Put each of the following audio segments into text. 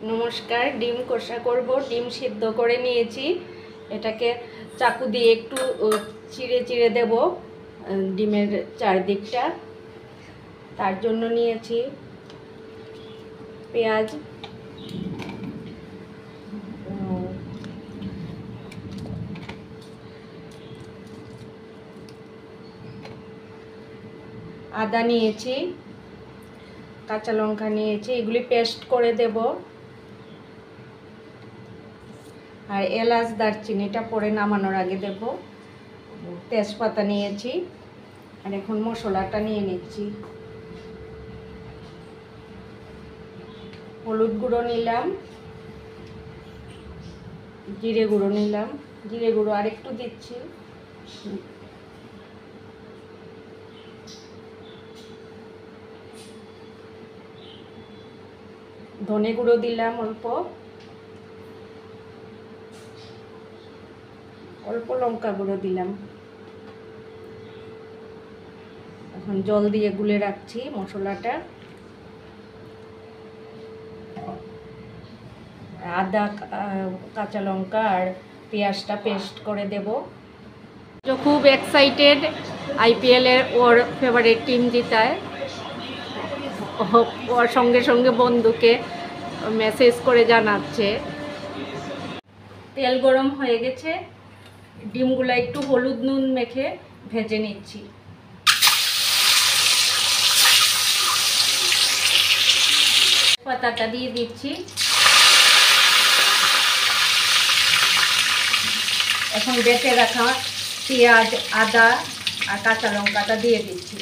নমস্কার। ডিম কষা করব। ডিম সিদ্ধ করে নিয়েছি, এটাকে চাকু দিয়ে একটু চিড়ে চিড়ে দেব ডিমের চারদিকটা। তার জন্য নিয়েছি পেঁয়াজ, আদা নিয়েছি, কাঁচা লঙ্কা নিয়েছি, এগুলি পেস্ট করে দেব। আর এলাচ দারচিনিটা পরে নামানোর আগে দেব। তেজপাতা নিয়েছি। আর এখন মশলাটা নিয়ে নিচ্ছি। হলুদ গুঁড়ো নিলাম, জিরে গুঁড়ো নিলাম, জিরে গুঁড়ো আর একটু দিচ্ছি, ধনে গুঁড়ো দিলাম অল্প, অল্প লঙ্কা গুঁড়ো দিলাম। এখন জল দিয়ে গুলে রাখছি মশলাটা। আদা, কাঁচা লঙ্কা আর পেঁয়াজটা পেস্ট করে দেব। যে খুব এক্সাইটেড আইপিএলের, ওর ফেভারিট টিম জিতায়। ওর সঙ্গে সঙ্গে বন্ধুকে মেসেজ করে জানাচ্ছে। তেল গরম হয়ে গেছে, ডিমগুলো একটু হলুদ নুন মেখে ভেজে নিচ্ছি। পাতাটা দিয়ে দিচ্ছি। এখন বেটে রাখা পেঁয়াজ, আদা আর কাঁচা লঙ্কাটা দিয়ে দিচ্ছি।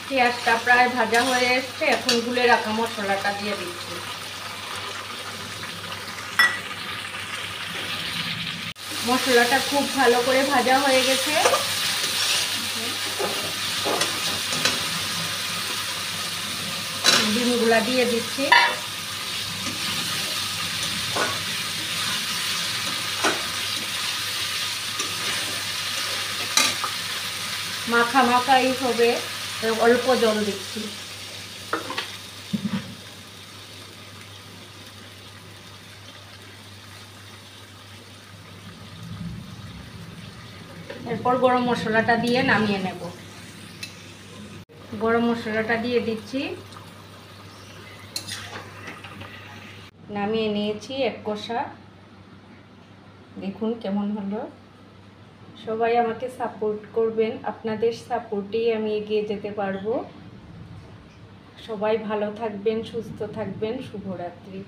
পেঁয়াজটা প্রায় ভাজা হয়ে এসছে, এখন গুলে রাখা মশলাটা দিয়ে দিচ্ছি। মশলাটা খুব ভালো করে ভাজা হয়ে গেছে। ডিমগুলা দিয়ে দিচ্ছি। মাখা মাখাই হবে, অল্প জল দিচ্ছি। এরপর গরম মশলাটা দিয়ে নামিয়ে নেব। গরম মশলাটা দিয়ে দিচ্ছি, নামিয়ে নিয়েছি এক কষা। দেখুন কেমন হলো। সবাই আমাকে সাপোর্ট করবেন, আপনাদের সাপোর্টেই আমি এগিয়ে যেতে পারবো। সবাই ভালো থাকবেন, সুস্থ থাকবেন। শুভরাত্রি।